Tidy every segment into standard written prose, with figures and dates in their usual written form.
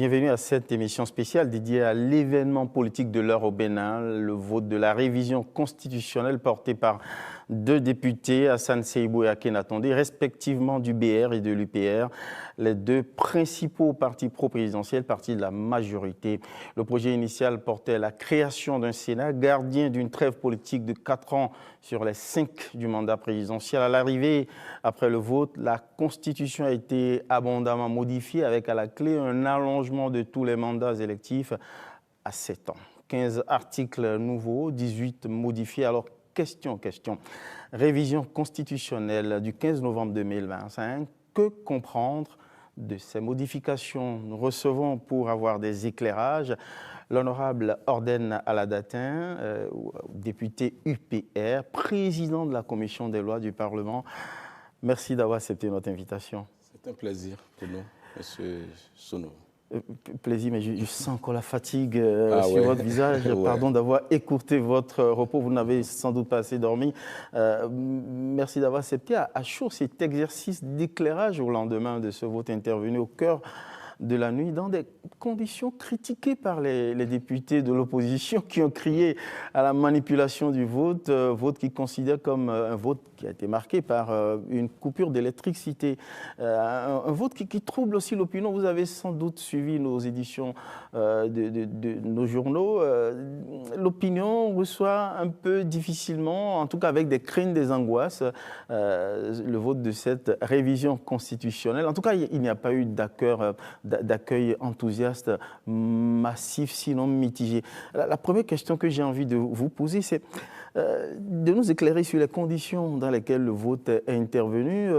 bienvenue à cette émission spéciale dédiée à l'événement politique de l'heure au Bénin, le vote de la révision constitutionnelle portée par deux députés, Hassan Seibou et Akhenatonde, respectivement du BR et de l'UPR, les deux principaux partis pro-présidentiels, partis de la majorité. Le projet initial portait la création d'un Sénat gardien d'une trêve politique de 4 ans sur les 5 du mandat présidentiel. À l'arrivée, après le vote, la Constitution a été abondamment modifiée avec à la clé un allongement de tous les mandats électifs à 7 ans. 15 articles nouveaux, 18 modifiés. Alors, question. Révision constitutionnelle du 15 novembre 2025. Que comprendre de ces modifications? Nous recevons pour avoir des éclairages l'honorable Orden Aladatin, député UPR, président de la commission des lois du Parlement. Merci d'avoir accepté notre invitation. C'est un plaisir pour nous, M. Sono. Plaisir, mais je sens encore la fatigue sur votre visage. Pardon d'avoir écourté votre repos. Vous n'avez sans doute pas assez dormi. Merci d'avoir accepté à chaud cet exercice d'éclairage au lendemain de ce vote intervenu au cœur de la nuit, dans des conditions critiquées par les députés de l'opposition qui ont crié à la manipulation du vote, vote qu'ils considèrent comme un vote qui a été marqué par une coupure d'électricité, un vote qui trouble aussi l'opinion. Vous avez sans doute suivi nos éditions de nos journaux. L'opinion reçoit un peu difficilement, en tout cas avec des craintes, des angoisses, le vote de cette révision constitutionnelle. En tout cas, il n'y a pas eu d'accueil enthousiaste, massif, sinon mitigé. La première question que j'ai envie de vous poser, c'est de nous éclairer sur les conditions dans lesquelles le vote est intervenu.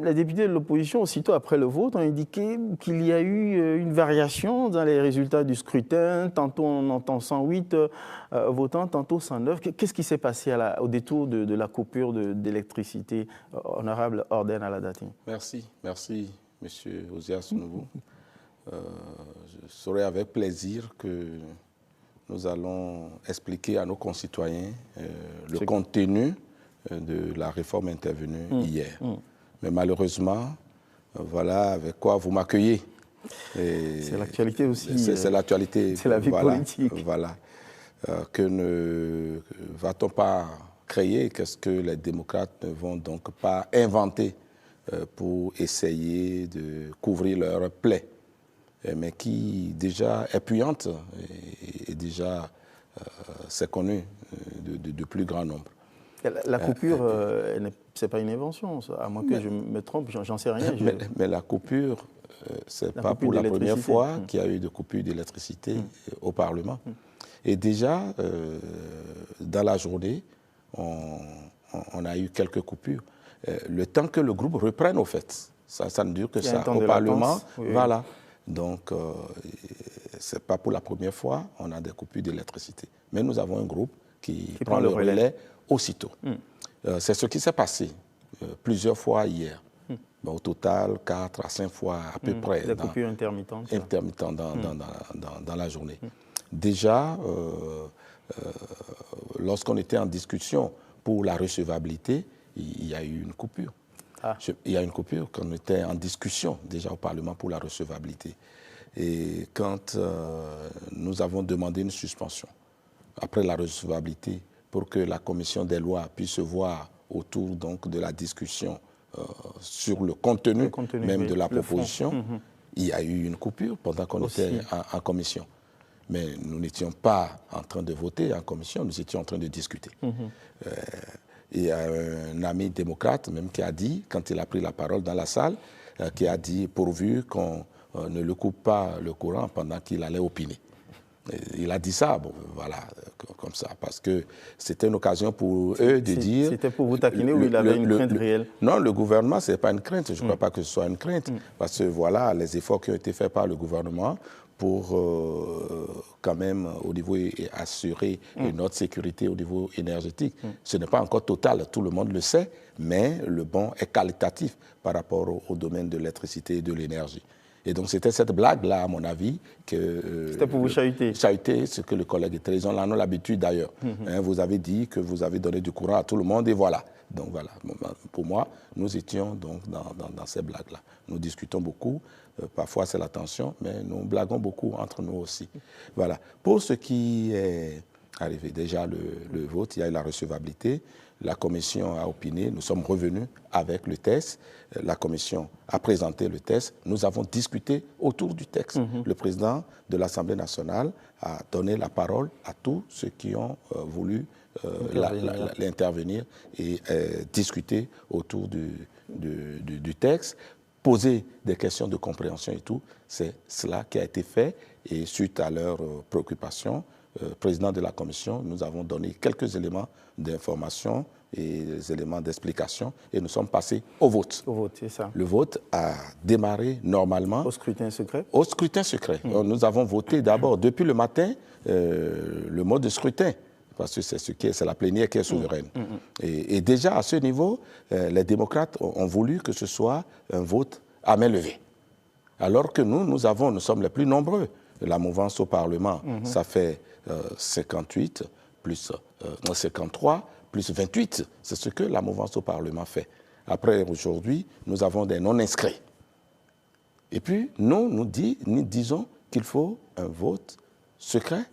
Les députés de l'opposition, aussitôt après le vote, ont indiqué qu'il y a eu une variation dans les résultats du scrutin. Tantôt on entend 108 votants, tantôt 109. Qu'est-ce qui s'est passé au détour de la coupure d'électricité, honorable Orden Aladatin? Merci, M. Ozias Nouveau. Je serai avec plaisir que nous allons expliquer à nos concitoyens le contenu de la réforme intervenue hier. Mais malheureusement, voilà avec quoi vous m'accueillez. C'est l'actualité aussi. C'est l'actualité. C'est la vie politique. Voilà. Que ne va-t-on pas créer? Qu'est-ce que les démocrates ne vont donc pas inventer pour essayer de couvrir leur plaie, mais qui déjà est puante et déjà c'est connu de plus grand nombre. La coupure, ce n'est pas une invention, à moins que je me trompe, j'en sais rien. Mais la coupure, ce n'est pas pour la première fois qu'il y a eu de coupure d'électricité au Parlement. Et déjà, dans la journée, on a eu quelques coupures. Le temps que le groupe reprenne, au fait. Ça ne dure que ça. Au Parlement, voilà. Donc, ce n'est pas pour la première fois on a des coupures d'électricité. Mais nous avons un groupe qui prend le relais aussitôt. C'est ce qui s'est passé plusieurs fois hier. Au total, 4 à 5 fois à peu près. Des coupures intermittentes. Intermittentes dans la journée. Déjà, lorsqu'on était en discussion pour la recevabilité, il y a eu une coupure. Il y a une coupure quand on était en discussion déjà au Parlement pour la recevabilité. Et quand nous avons demandé une suspension après la recevabilité pour que la commission des lois puisse se voir autour donc, de la discussion sur le contenu même de la proposition, il y a eu une coupure pendant qu'on était en commission. Mais nous n'étions pas en train de voter en commission, nous étions en train de discuter. Il y a un ami démocrate même qui a dit, quand il a pris la parole dans la salle, qui a dit pourvu qu'on ne le coupe pas le courant pendant qu'il allait opiner. Il a dit ça, bon, voilà, comme ça, parce que c'était une occasion pour eux de dire... C'était pour vous taquiner ou il avait une crainte réelle? Non, le gouvernement, ce n'est pas une crainte. Je ne crois pas que ce soit une crainte, parce que voilà, les efforts qui ont été faits par le gouvernement pour quand même au niveau assurer notre sécurité au niveau énergétique. Ce n'est pas encore total, tout le monde le sait, mais le bond est qualitatif par rapport au domaine de l'électricité et de l'énergie. Et donc, c'était cette blague-là, à mon avis, que... C'était pour vous chahuter. Chahuter, ce que le collègue était. Ils en ont l'habitude, d'ailleurs. Vous avez dit que vous avez donné du courant à tout le monde, et voilà. Donc, voilà. Pour moi, nous étions donc dans ces blagues-là. Nous discutons beaucoup. Parfois, c'est la tension, mais nous blaguons beaucoup entre nous aussi. Voilà. Pour ce qui est arrivé, déjà, le vote, il y a eu la recevabilité. La commission a opiné, nous sommes revenus avec le texte. La commission a présenté le texte. Nous avons discuté autour du texte. Le président de l'Assemblée nationale a donné la parole à tous ceux qui ont voulu l'intervenir et discuter autour du texte, poser des questions de compréhension et tout. C'est cela qui a été fait et suite à leurs préoccupations, président de la commission, nous avons donné quelques éléments d'information et des éléments d'explication et nous sommes passés au vote. Au vote, c'est ça. Le vote a démarré normalement. Au scrutin secret? Au scrutin secret. Nous avons voté d'abord, depuis le matin, le mode de scrutin, parce que c'est la plénière qui est souveraine. Et déjà, à ce niveau, les démocrates ont voulu que ce soit un vote à main levée. Alors que nous sommes les plus nombreux. La mouvance au Parlement, ça fait 58 plus 53 plus 28. C'est ce que la mouvance au Parlement fait. Après, aujourd'hui, nous avons des non-inscrits. Et puis, nous disons qu'il faut un vote secret.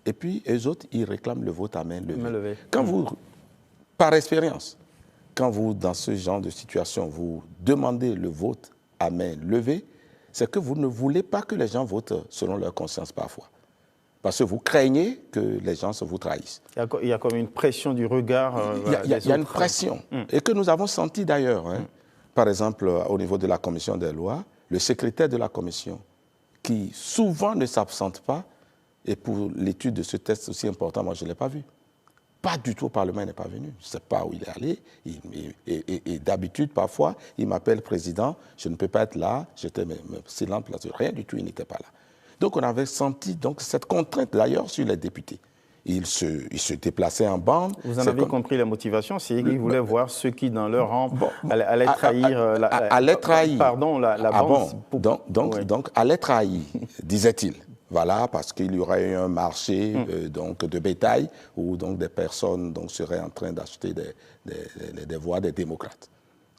Et puis, eux autres, ils réclament le vote à main levée. Quand vous, par expérience, quand vous, dans ce genre de situation, vous demandez le vote à main levée, c'est que vous ne voulez pas que les gens votent selon leur conscience parfois. Parce que vous craignez que les gens vous trahissent. Il y a comme une pression du regard. Il y a une pression. Et que nous avons senti d'ailleurs. Par exemple, au niveau de la commission des lois, le secrétaire de la commission, qui souvent ne s'absente pas, et pour l'étude de ce texte aussi important, moi je ne l'ai pas vu. Pas du tout au Parlement, il n'est pas venu. Je ne sais pas où il est allé. Et d'habitude, parfois, il m'appelle président, je ne peux pas être là, j'étais silent, rien du tout, il n'était pas là. Donc on avait senti donc, cette contrainte d'ailleurs sur les députés. Ils se déplaçaient en bande. Vous en avez compris la motivation, c'est qu'ils voulaient voir ceux qui, dans leur rang, allaient trahir la bande. Donc, allaient trahir, disait-il. Voilà, parce qu'il y aurait eu un marché donc, de bétail où donc, des personnes donc, seraient en train d'acheter des voix des démocrates.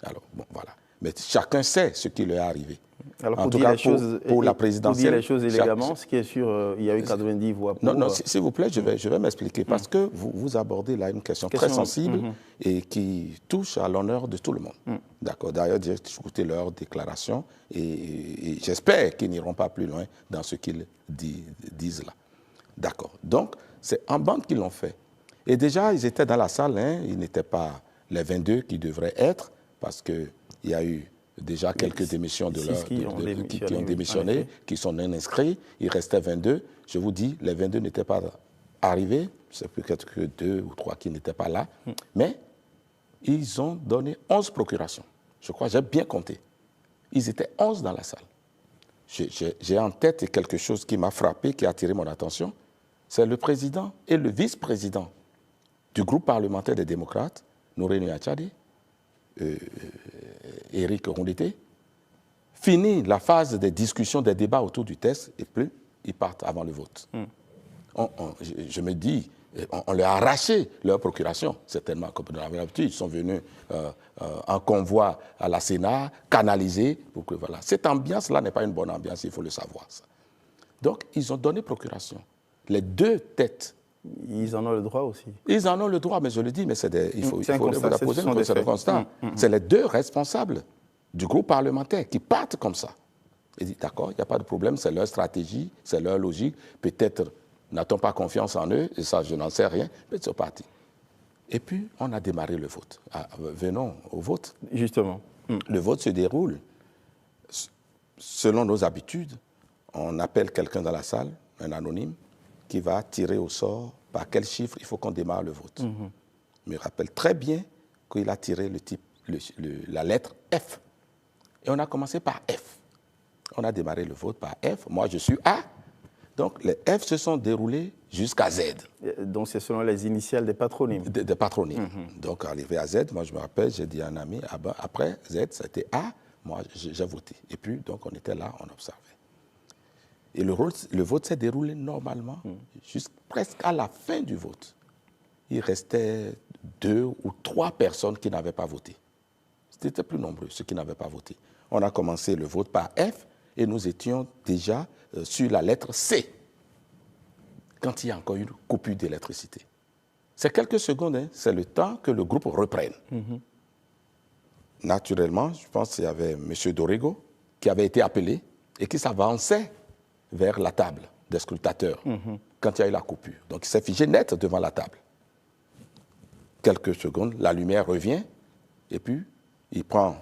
Alors, bon, voilà. Mais chacun sait ce qui lui est arrivé. Alors, en tout cas, pour la présidentielle. Pour dire les choses élégamment, ce qui est sûr, il y a eu 90 voix pour. Non, s'il vous plaît, je vais m'expliquer. Parce que vous abordez là une question très sensible et qui touche à l'honneur de tout le monde. D'accord. D'ailleurs, j'ai écouté leurs déclarations et j'espère qu'ils n'iront pas plus loin dans ce qu'ils disent là. D'accord. Donc, c'est en bande qu'ils l'ont fait. Et déjà, ils étaient dans la salle. Ils n'étaient pas les 22 qui devraient être parce qu'il y a eu déjà quelques démissions qui ont démissionné, qui sont non inscrits. Il restait 22. Je vous dis, les 22 n'étaient pas arrivés. C'est peut-être que 2 ou 3 qui n'étaient pas là. Mais ils ont donné 11 procurations. Je crois, j'ai bien compté. Ils étaient 11 dans la salle. J'ai en tête quelque chose qui m'a frappé, qui a attiré mon attention. C'est le président et le vice-président du groupe parlementaire des démocrates, Nouréni Achadi, Éric Rondeté, finit la phase des discussions, des débats autour du texte, et puis ils partent avant le vote. Je me dis, on leur a arraché leur procuration, certainement, comme on avait l'habitude. Ils sont venus en convoi à la Sénat, canalisés, pour que voilà. Cette ambiance-là n'est pas une bonne ambiance, il faut le savoir. Ça. Donc, ils ont donné procuration. Les deux têtes. Ils en ont le droit aussi. Ils en ont le droit, mais je le dis, mais il faut la poser, c'est le constat. C'est les deux responsables du groupe parlementaire qui partent comme ça. Ils disent, d'accord, il n'y a pas de problème, c'est leur stratégie, c'est leur logique. Peut-être n'a-t-on pas confiance en eux, et ça, je n'en sais rien, mais c'est parti. Et puis, on a démarré le vote. Venons au vote. Justement. Le vote se déroule. Selon nos habitudes, on appelle quelqu'un dans la salle, un anonyme, qui va tirer au sort par quel chiffre il faut qu'on démarre le vote. Je me rappelle très bien qu'il a tiré la lettre F. Et on a commencé par F. On a démarré le vote par F. Moi, je suis A. Donc, les F se sont déroulés jusqu'à Z. Donc, c'est selon les initiales des patronymes. Des patronymes. Donc, arrivé à Z, moi, je me rappelle, j'ai dit à un ami, après Z, c'était A. moi, j'ai voté. Et puis, donc, on était là, on observait. Et le vote s'est déroulé normalement, presque à la fin du vote. Il restait 2 ou 3 personnes qui n'avaient pas voté. C'était plus nombreux, ceux qui n'avaient pas voté. On a commencé le vote par F et nous étions déjà sur la lettre C, quand il y a encore une coupure d'électricité. C'est quelques secondes, hein, c'est le temps que le groupe reprenne. Naturellement, je pense qu'il y avait M. Dorego qui avait été appelé et qui s'avançait vers la table des scrutateurs quand il y a eu la coupure. Donc il s'est figé net devant la table. Quelques secondes, la lumière revient et puis il prend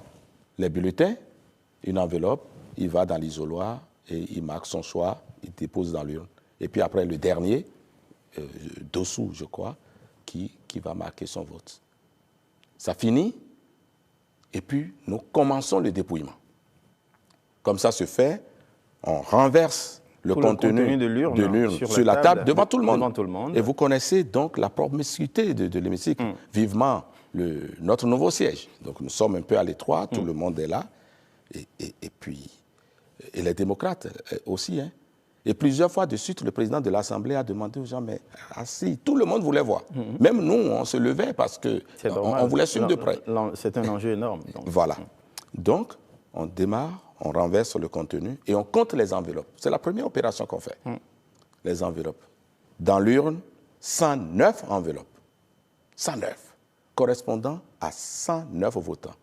les bulletins, une enveloppe, il va dans l'isoloir et il marque son choix, il dépose dans l'urne. Et puis après le dernier, Dossou, je crois, qui va marquer son vote. Ça finit et puis nous commençons le dépouillement. Comme ça se fait, on renverse le contenu de l'urne sur la table devant tout le monde. Et vous connaissez donc la promiscuité de l'hémicycle. Vivement notre nouveau siège. Donc nous sommes un peu à l'étroit, tout le monde est là. Et puis, les démocrates aussi. Hein. Et plusieurs fois de suite, le président de l'Assemblée a demandé aux gens, mais assis, tout le monde voulait voir. Même nous, on se levait parce qu'on voulait suivre de près. C'est un enjeu énorme. Donc. Voilà. Donc, on démarre, on renverse le contenu et on compte les enveloppes. C'est la première opération qu'on fait. Les enveloppes. Dans l'urne, 109 enveloppes. 109. Correspondant à 109 votants.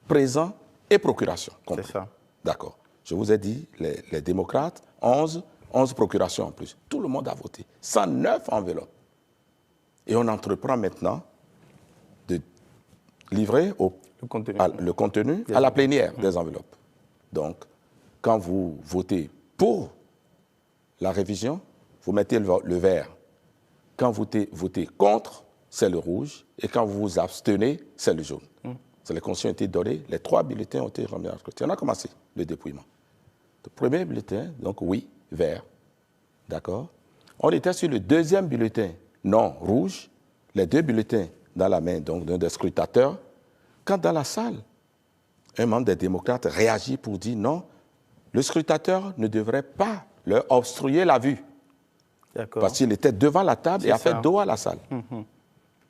Présents et procuration. C'est ça. D'accord. Je vous ai dit, les démocrates, 11 procurations en plus. Tout le monde a voté. 109 enveloppes. Et on entreprend maintenant de livrer le contenu à la plénière des enveloppes. Donc, quand vous votez pour la révision, vous mettez le vert. Quand vous votez contre, c'est le rouge. Et quand vous vous abstenez, c'est le jaune. Les consignes ont été données. Les 3 bulletins ont été remis à scrutin. On a commencé le dépouillement. Le premier bulletin, donc oui, vert. D'accord. On était sur le deuxième bulletin, non, rouge. Les 2 bulletins dans la main donc d'un des scrutateurs. Quand dans la salle, un membre des démocrates réagit pour dire non, le scrutateur ne devrait pas leur obstruer la vue. Parce qu'il était devant la table et a fait dos à la salle.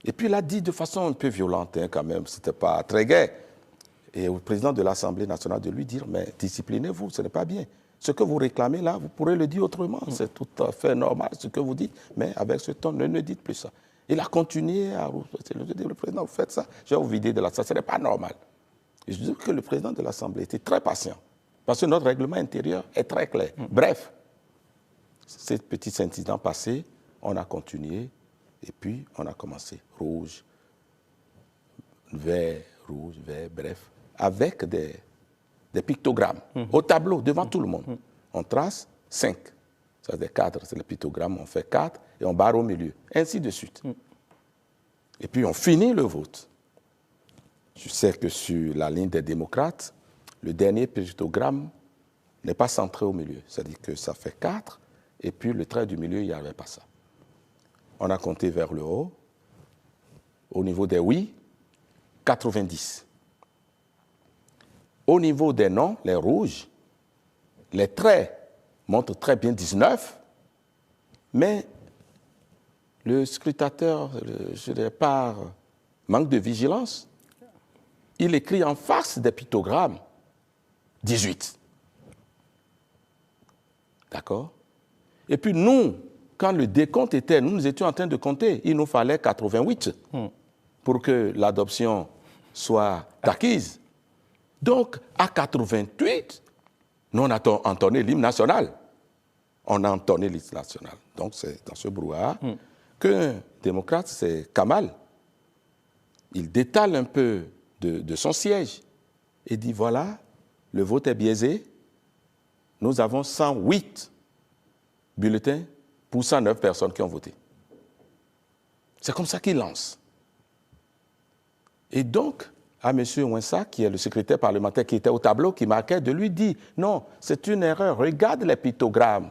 Et puis il a dit de façon un peu violente, hein, quand même, c'était pas très gai. Et au président de l'Assemblée nationale de lui dire, mais disciplinez-vous, ce n'est pas bien. Ce que vous réclamez là, vous pourrez le dire autrement. C'est tout à fait normal ce que vous dites, mais avec ce ton, ne dites plus ça. Il a continué à... Le président, vous faites ça, je vais vous vider de la salle, ce n'est pas normal. Et je dis que le président de l'Assemblée était très patient, parce que notre règlement intérieur est très clair. Bref, ces petits incidents passés, on a continué, et puis on a commencé. Rouge, vert, rouge, vert, bref, avec des pictogrammes au tableau, devant tout le monde. On trace 5. Ça, c'est 4, c'est le pictogramme, on fait 4 et on barre au milieu, ainsi de suite. Et puis on finit le vote. Je sais que sur la ligne des démocrates, le dernier pictogramme n'est pas centré au milieu. C'est-à-dire que ça fait 4 et puis le trait du milieu, il n'y avait pas ça. On a compté vers le haut. Au niveau des oui, 90. Au niveau des non, les rouges, les traits montrent très bien 19, mais le scrutateur, je dirais par manque de vigilance, il écrit en face des pictogrammes 18. D'accord? Et puis nous, quand le décompte était, nous étions en train de compter, il nous fallait 88 pour que l'adoption soit acquise. Donc, à 88, nous, on a entonné l'hymne national. On a entonné l'hymne national. Donc, c'est dans ce brouhaha qu'un démocrate, c'est Kamal. Il détale un peu de son siège et dit, voilà, le vote est biaisé. Nous avons 108 bulletins pour 109 personnes qui ont voté. C'est comme ça qu'il lance. Et donc, à M. Ouinsa, qui est le secrétaire parlementaire qui était au tableau, qui marquait, de lui dire, non, c'est une erreur, regarde les pictogrammes,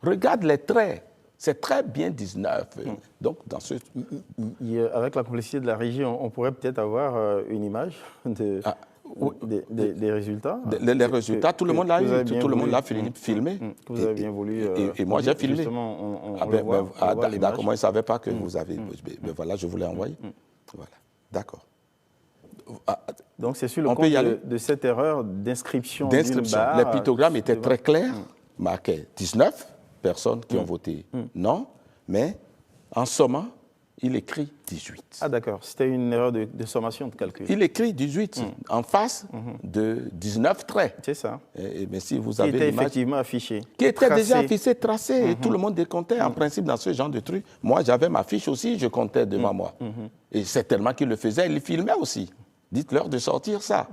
regarde les traits, c'est très bien 19. Donc, dans ce... Avec la complicité de la régie, on pourrait peut-être avoir une image de... des résultats. Les résultats, tout le monde l'a eu, tout le monde l'a filmé. Que vous avez bien voulu. Et moi, j'ai filmé. Justement, on le voit. D'accord, moi, je ne savais pas que vous avez. Mais voilà, je vous l'ai envoyé. Voilà, d'accord. Donc, c'est sur le compte de cette erreur d'inscription. Les pictogrammes étaient très clairs, marquaient 19 personnes qui ont voté non, mais en sommant, il écrit 18. Ah d'accord, c'était une erreur de sommation de calcul. Il écrit 18 en face de 19 traits. C'est ça. Mais si vous avez qui était effectivement affiché. Qui était déjà affiché, tracé, et tout le monde décomptait. En principe, dans ce genre de truc, moi j'avais ma fiche aussi, je comptais devant moi. Et c'est tellement qu'il le faisait, il filmait aussi. Dites-leur de sortir ça.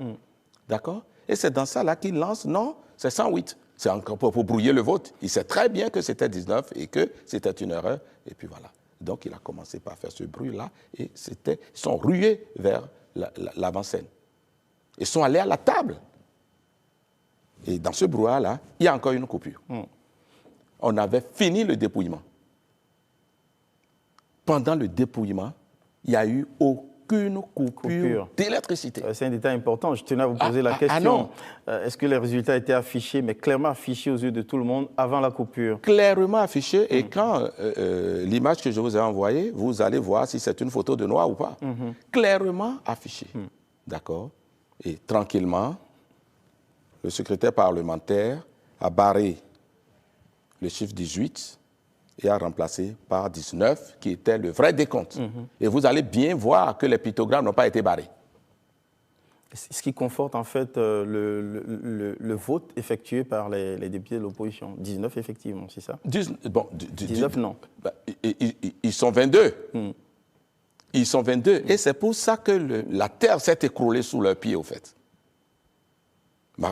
D'accord? Et c'est dans ça là qu'il lance, non, c'est 108. C'est encore pour brouiller le vote. Il sait très bien que c'était 19 et que c'était une erreur. Et puis voilà. Donc, il a commencé par faire ce bruit-là et ils sont rués vers l'avant-scène. Ils sont allés à la table. Et dans ce brouhaha-là, il y a encore une coupure. On avait fini le dépouillement. Pendant le dépouillement, il n'y a eu aucune coupure d'électricité. C'est un détail important. Je tenais à vous poser la question. Est-ce que les résultats étaient affichés, mais clairement affichés aux yeux de tout le monde avant la coupure? Clairement affichés. Et quand l'image que je vous ai envoyée, vous allez voir si c'est une photo de noir ou pas. Clairement affichée. D'accord? Et tranquillement, le secrétaire parlementaire a barré le chiffre 18 et a remplacé par 19, qui était le vrai décompte. Et vous allez bien voir que les pictogrammes n'ont pas été barrés. Ce qui conforte en fait le vote effectué par les députés de l'opposition. 19 effectivement, c'est ça? 19 non. Ils sont 22. Ils sont 22. Et c'est pour ça que la terre s'est écroulée sous leurs pieds, au fait.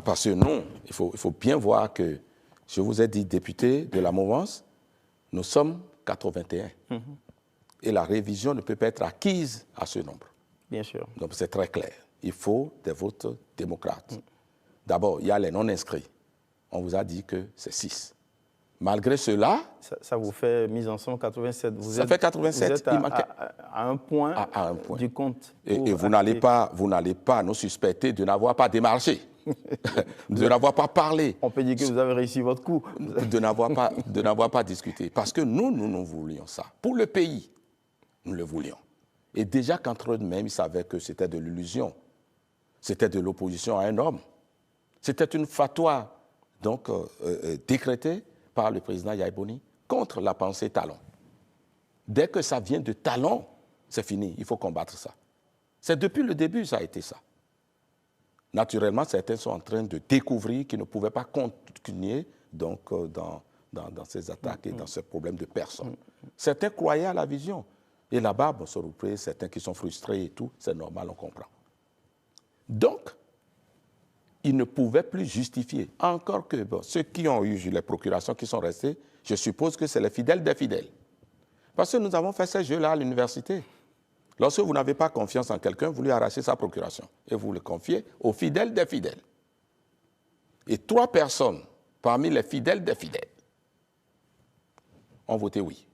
Parce que non, il faut bien voir que, je vous ai dit, députés de la mouvance, nous sommes 81. Et la révision ne peut pas être acquise à ce nombre. Bien sûr. Donc c'est très clair. Il faut des votes démocrates. D'abord, il y a les non-inscrits. On vous a dit que c'est 6. Malgré cela... Ça vous fait mise en somme 87. Ça fait 87. Vous êtes à un point du compte. Et vous n'allez pas nous suspecter de n'avoir pas démarché. De n'avoir pas parlé. On peut dire que vous avez réussi votre coup. De n'avoir pas discuté. Parce que nous voulions ça. Pour le pays, nous le voulions. Et déjà qu'entre eux-mêmes, ils savaient que c'était de l'illusion. C'était de l'opposition à un homme. C'était une fatwa donc, décrétée par le président Yahya Boni contre la pensée Talon. Dès que ça vient de Talon, c'est fini. Il faut combattre ça. C'est depuis le début ça a été ça. Naturellement, certains sont en train de découvrir qu'ils ne pouvaient pas continuer donc, dans ces attaques et dans ces problèmes de personnes. Certains croyaient à la vision. Et là-bas, bon, se représente certains qui sont frustrés et tout, c'est normal, on comprend. Donc, ils ne pouvaient plus justifier. Encore que ceux qui ont eu les procurations qui sont restés, je suppose que c'est les fidèles des fidèles. Parce que nous avons fait ces jeux-là à l'université. Lorsque vous n'avez pas confiance en quelqu'un, vous lui arrachez sa procuration et vous le confiez aux fidèles des fidèles. Et 3 personnes parmi les fidèles des fidèles ont voté oui.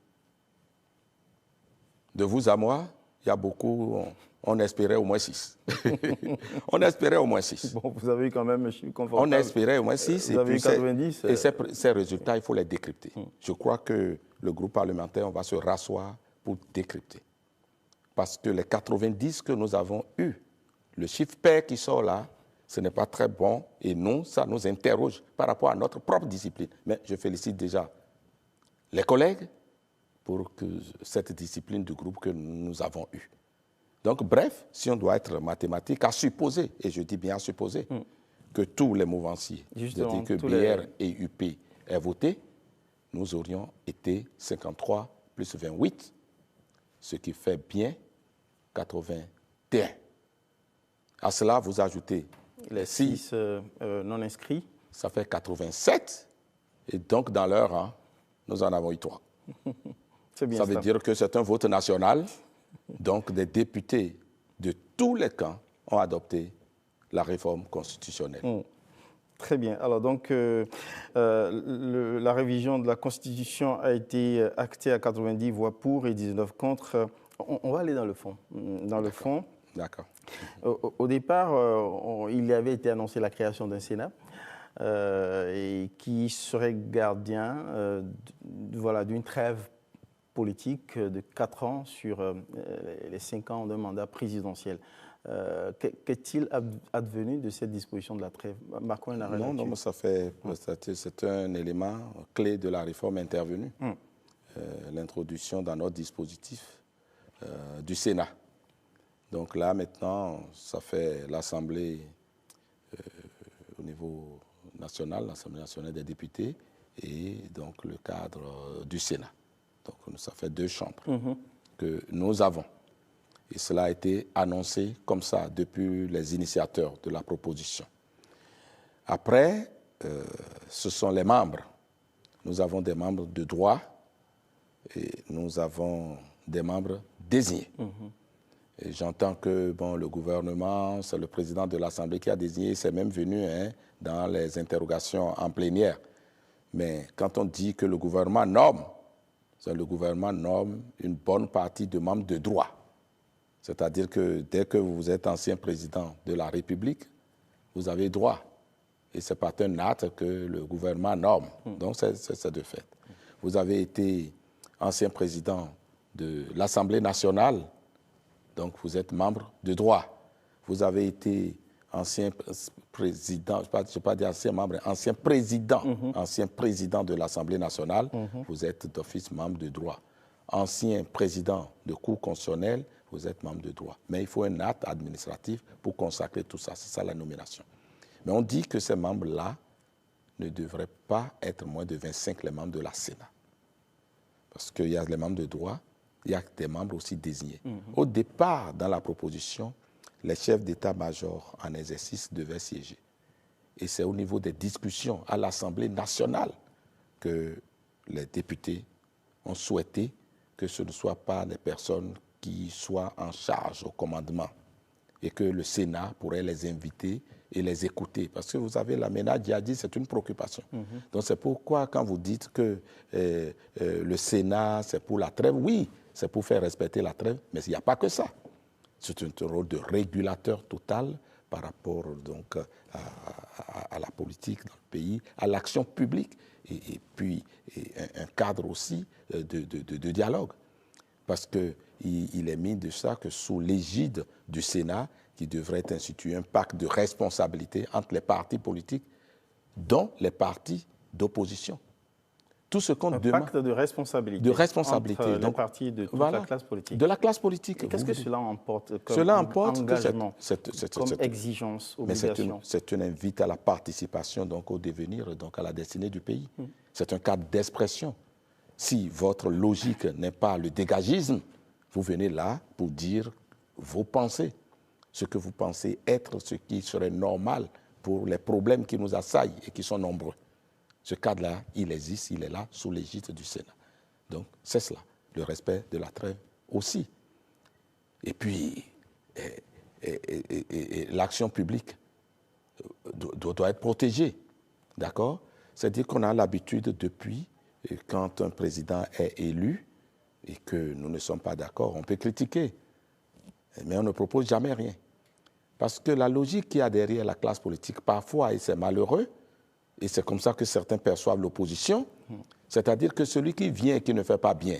De vous à moi, il y a beaucoup, on espérait au moins 6. On espérait au moins 6. Bon, vous avez eu quand même, je suis confortable. On espérait au moins 6. Vous avez eu 90. Et ces résultats, il faut les décrypter. Je crois que le groupe parlementaire, on va se rasseoir pour décrypter. Parce que les 90 que nous avons eus, le chiffre pair qui sort là, ce n'est pas très bon. Et nous, ça nous interroge par rapport à notre propre discipline. Mais je félicite déjà les collègues pour que cette discipline du groupe que nous avons eue. Donc, bref, si on doit être mathématique, à supposer, et je dis bien à supposer, que tous les mouvanciers, c'est-à-dire que BR et UP aient voté, nous aurions été 53 plus 28, ce qui fait bien 81. À cela, vous ajoutez les 6 non inscrits. Ça fait 87. Et donc, dans leur rang, nous en avons eu 3. Bien ça veut dire que c'est un vote national. Donc, des députés de tous les camps ont adopté la réforme constitutionnelle. Très bien. Alors donc, la révision de la Constitution a été actée à 90 voix pour et 19 contre. On va aller dans le fond. Dans le fond, D'accord. Au départ, il avait été annoncé la création d'un Sénat et qui serait gardien voilà, d'une trêve politique de 4 ans sur les 5 ans de mandat présidentiel. Qu'est-il advenu de cette disposition de la trêve? Marquons une arrêt là-dessus. Non, c'est un élément clé de la réforme intervenue. L'introduction dans notre dispositif du Sénat. Donc là, maintenant, ça fait l'Assemblée au niveau national, l'Assemblée nationale des députés, et donc le cadre du Sénat. Donc ça fait 2 chambres que nous avons. Et cela a été annoncé comme ça depuis les initiateurs de la proposition. Après, ce sont les membres. Nous avons des membres de droit et nous avons des membres désignés. Et j'entends que le gouvernement, c'est le président de l'Assemblée qui a désigné, c'est même venu dans les interrogations en plénière. Mais quand on dit que le gouvernement nomme, le gouvernement nomme une bonne partie de membres de droit. C'est-à-dire que dès que vous êtes ancien président de la République, vous avez droit. Et c'est par un acte que le gouvernement nomme. Donc c'est de fait. Vous avez été ancien président de l'Assemblée nationale, donc vous êtes membre de droit. Vous avez été ancien président, je ne vais pas dire ancien membre, ancien président de l'Assemblée nationale, vous êtes d'office membre de droit. Ancien président de Cour constitutionnelle, vous êtes membre de droit. Mais il faut un acte administratif pour consacrer tout ça. C'est ça la nomination. Mais on dit que ces membres-là ne devraient pas être moins de 25 les membres de la Sénat. Parce qu'il y a les membres de droit, il y a des membres aussi désignés. Au départ, dans la proposition, les chefs d'état-major en exercice devaient siéger. Et c'est au niveau des discussions à l'Assemblée nationale que les députés ont souhaité que ce ne soient pas des personnes qui soient en charge au commandement et que le Sénat pourrait les inviter et les écouter. Parce que vous avez la menace djihadiste, c'est une préoccupation. Donc c'est pourquoi quand vous dites que le Sénat, c'est pour la trêve, oui, c'est pour faire respecter la trêve, mais il n'y a pas que ça. C'est un rôle de régulateur total par rapport donc, à la politique dans le pays, à l'action publique, et puis un cadre aussi de dialogue. Parce qu'il est mis de ça que sous l'égide du Sénat, qui devrait instituer un pacte de responsabilité entre les partis politiques, dont les partis d'opposition. Tout ce qu'on demande. Un pacte de responsabilité. Entre les partis de toute la classe politique. De la classe politique. Qu'est-ce que cela emporte comme engagement, comme exigence, obligation? C'est une invite à la participation, donc au devenir, donc à la destinée du pays. C'est un cadre d'expression. Si votre logique n'est pas le dégagisme, vous venez là pour dire vos pensées, ce que vous pensez être ce qui serait normal pour les problèmes qui nous assaillent et qui sont nombreux. Ce cadre-là, il existe, il est là, sous l'égide du Sénat. Donc, c'est cela, le respect de la trêve aussi. Et puis, l'action publique doit être protégée, d'accord? C'est-à-dire qu'on a l'habitude depuis, quand un président est élu et que nous ne sommes pas d'accord, on peut critiquer, mais on ne propose jamais rien. Parce que la logique qu'il y a derrière la classe politique, parfois, et c'est malheureux, et c'est comme ça que certains perçoivent l'opposition, c'est-à-dire que celui qui vient et qui ne fait pas bien,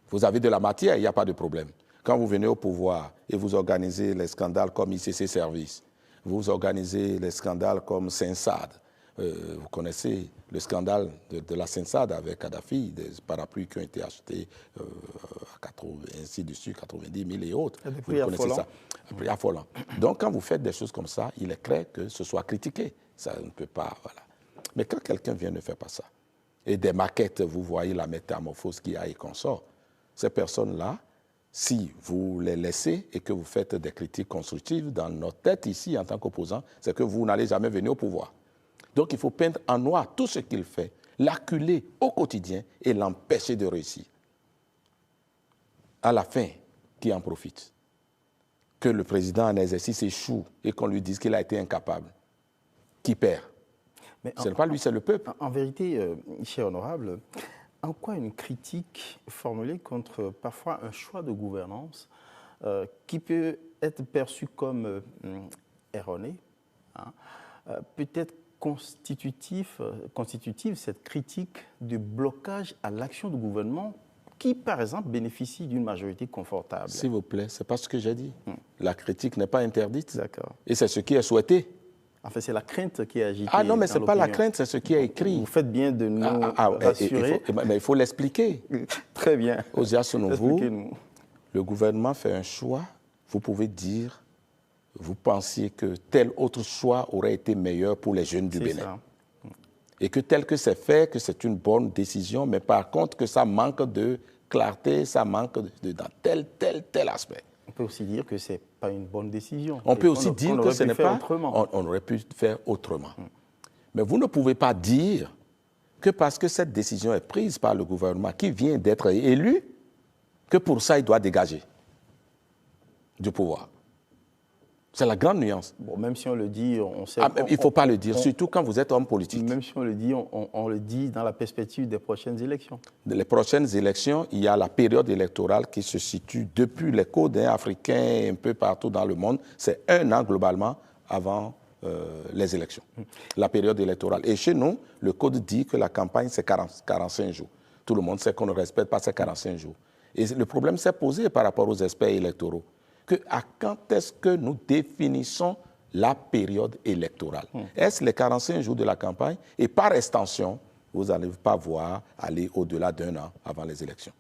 vous avez de la matière, il n'y a pas de problème. Quand vous venez au pouvoir et vous organisez les scandales comme ICC Service, vous organisez les scandales comme Sensad, vous connaissez le scandale de la Sensad avec Kadhafi, des parapluies qui ont été achetés ainsi de suite, 90 000 et autres. Vous connaissez ça. Prix affolant. Donc quand vous faites des choses comme ça, il est clair que ce soit critiqué. Ça ne peut pas, voilà. Mais quand quelqu'un vient ne faire pas ça, et des maquettes, vous voyez la métamorphose qu'il y a et qu'on sort, ces personnes-là, si vous les laissez et que vous faites des critiques constructives, dans notre tête ici, en tant qu'opposant, c'est que vous n'allez jamais venir au pouvoir. Donc il faut peindre en noir tout ce qu'il fait, l'acculer au quotidien et l'empêcher de réussir. À la fin, qui en profite? Que le président en exercice échoue et qu'on lui dise qu'il a été incapable. Qui perd? Ce n'est pas lui, c'est le peuple. En vérité, cher honorable, en quoi une critique formulée contre parfois un choix de gouvernance qui peut être perçue comme erronée, hein, peut-être constitutive cette critique de blocage à l'action du gouvernement qui, par exemple, bénéficie d'une majorité confortable. S'il vous plaît, ce n'est pas ce que j'ai dit. La critique n'est pas interdite. D'accord. Et c'est ce qui est souhaité. En fait, c'est la crainte qui est agitée. Ah non, mais ce n'est pas la crainte, c'est ce qui est écrit. Vous faites bien de nous rassurer. Mais il faut l'expliquer. Très bien. Ozias Nouveau, le gouvernement fait un choix. Vous pouvez dire, vous pensiez que tel autre choix aurait été meilleur pour les jeunes du Bénin. Ça. Et que tel que c'est fait, que c'est une bonne décision, mais par contre que ça manque de clarté, ça manque dans tel aspect. On peut aussi dire que ce n'est pas une bonne décision. On peut aussi dire que ce n'est pas... On aurait pu faire autrement. Mais vous ne pouvez pas dire que parce que cette décision est prise par le gouvernement qui vient d'être élu, que pour ça, il doit dégager du pouvoir. C'est la grande nuance. Bon, même si on le dit, on sait... il ne faut pas le dire, surtout quand vous êtes homme politique. Même si on le dit, on le dit dans la perspective des prochaines élections. Les prochaines élections, il y a la période électorale qui se situe depuis les codes africains un peu partout dans le monde. C'est 1 an globalement avant les élections, la période électorale. Et chez nous, le code dit que la campagne, c'est 45 jours. Tout le monde sait qu'on ne respecte pas ces 45 jours. Et le problème s'est posé par rapport aux experts électoraux. À quand est-ce que nous définissons la période électorale? Est-ce les 45 jours de la campagne? Et par extension, vous n'allez pas voir aller au-delà d'1 an avant les élections.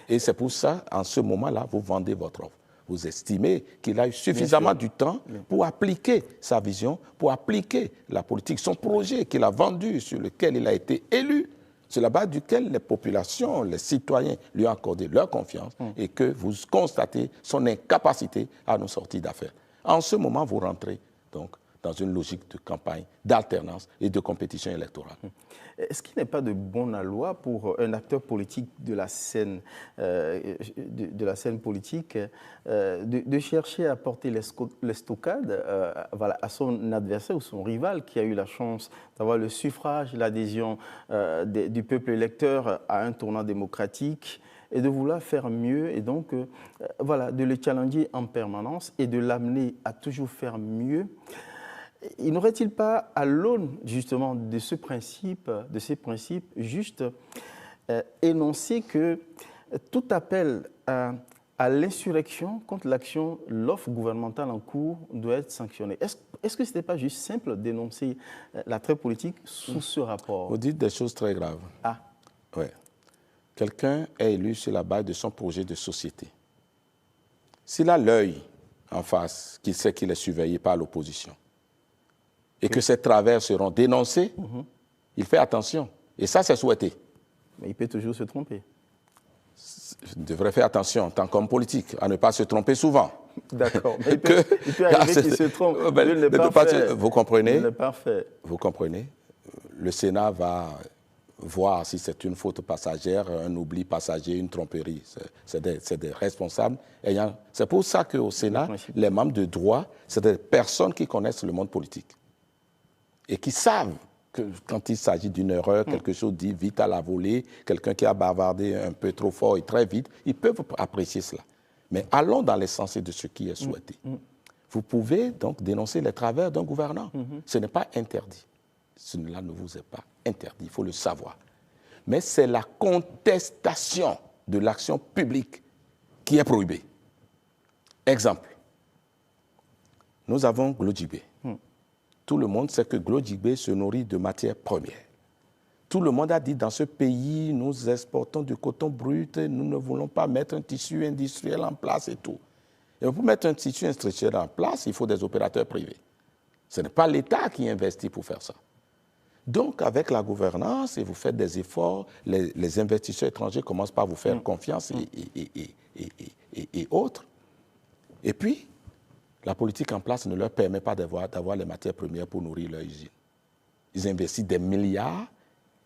Et c'est pour ça, en ce moment-là, vous vendez votre offre. Vous estimez qu'il a eu suffisamment du temps pour appliquer sa vision, pour appliquer la politique, son projet qu'il a vendu, sur lequel il a été élu, sur la base duquel les populations, les citoyens lui ont accordé leur confiance et que vous constatez son incapacité à nous sortir d'affaires. En ce moment, vous rentrez donc dans une logique de campagne, d'alternance et de compétition électorale. Est-ce qu'il n'est pas de bon aloi pour un acteur politique de la scène, politique de chercher à porter l'estocade à son adversaire ou son rival qui a eu la chance d'avoir le suffrage, l'adhésion du peuple électeur à un tournant démocratique et de vouloir faire mieux et donc de le challenger en permanence et de l'amener à toujours faire mieux? Il n'aurait-il pas, à l'aune justement de ces principes, juste énoncé que tout appel à l'insurrection contre l'offre gouvernementale en cours doit être sanctionné? Est-ce que ce n'était pas juste simple d'énoncer l'attrait politique sous ce rapport? Vous dites des choses très graves. Ah. Oui. Quelqu'un est élu sur la base de son projet de société. S'il a l'œil en face, qu'il sait qu'il est surveillé par l'opposition, et que ces travers seront dénoncés, il fait attention. Et ça, c'est souhaité. Mais il peut toujours se tromper. Il devrait faire attention, en tant qu'homme politique, à ne pas se tromper souvent. D'accord. Mais il peut arriver qu'il se trompe. Vous comprenez? Il n'est pas fait. Vous comprenez? Le Sénat va voir si c'est une faute passagère, un oubli passager, une tromperie. C'est des responsables. C'est pour ça qu'au Sénat, les membres de droit, c'est des personnes qui connaissent le monde politique et qui savent que quand il s'agit d'une erreur, quelque chose dit vite à la volée, quelqu'un qui a bavardé un peu trop fort et très vite, ils peuvent apprécier cela. Mais allons dans l'essentiel de ce qui est souhaité. Vous pouvez donc dénoncer les travers d'un gouvernant. Ce n'est pas interdit. Cela ne vous est pas interdit, il faut le savoir. Mais c'est la contestation de l'action publique qui est prohibée. Exemple, nous avons Glodjibé. Tout le monde sait que Glodjibé se nourrit de matières premières. Tout le monde a dit dans ce pays, nous exportons du coton brut, nous ne voulons pas mettre un tissu industriel en place et tout. Et pour mettre un tissu industriel en place, il faut des opérateurs privés. Ce n'est pas l'État qui investit pour faire ça. Donc, avec la gouvernance, et vous faites des efforts, les investisseurs étrangers commencent par vous faire confiance et autres. Et puis, la politique en place ne leur permet pas d'avoir les matières premières pour nourrir leur usine. Ils investissent des milliards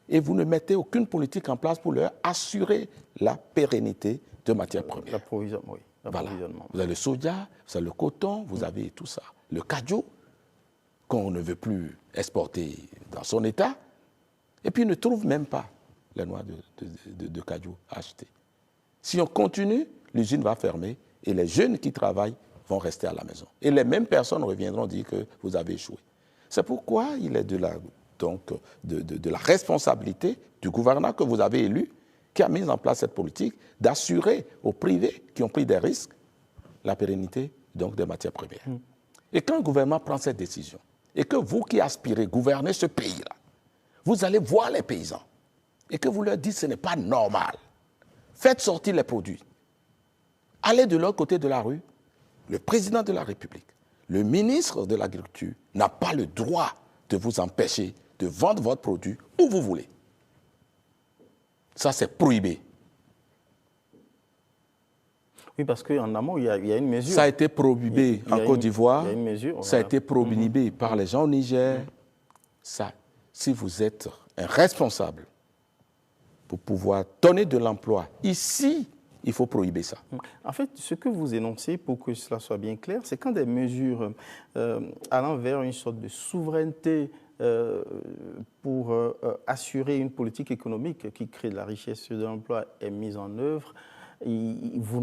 et vous ne mettez aucune politique en place pour leur assurer la pérennité de matières premières. L'approvisionnement, oui. Voilà. Vous avez le soja, vous avez le coton, vous avez tout ça. Le cajou, qu'on ne veut plus exporter dans son état, et puis ils ne trouvent même pas les noix de cajou à acheter. Si on continue, l'usine va fermer Et les jeunes qui travaillent vont rester à la maison. Et les mêmes personnes reviendront dire que vous avez échoué. C'est pourquoi il est de la responsabilité du gouvernement que vous avez élu, qui a mis en place cette politique, d'assurer aux privés qui ont pris des risques la pérennité donc, des matières premières. Et quand le gouvernement prend cette décision, et que vous qui aspirez gouverner ce pays-là, vous allez voir les paysans, et que vous leur dites que ce n'est pas normal, faites sortir les produits, allez de l'autre côté de la rue, le président de la République, le ministre de l'Agriculture n'a pas le droit de vous empêcher de vendre votre produit où vous voulez. Ça, c'est prohibé. Oui, parce qu'en amont, il y a une mesure. Ça a été prohibé en Côte d'Ivoire. Il y a une mesure. Ça a été prohibé par les gens au Niger. Ça, si vous êtes un responsable pour pouvoir donner de l'emploi ici, il faut prohiber ça. En fait, ce que vous énoncez, pour que cela soit bien clair, c'est quand des mesures allant vers une sorte de souveraineté pour assurer une politique économique qui crée de la richesse et de l'emploi est mise en œuvre, vous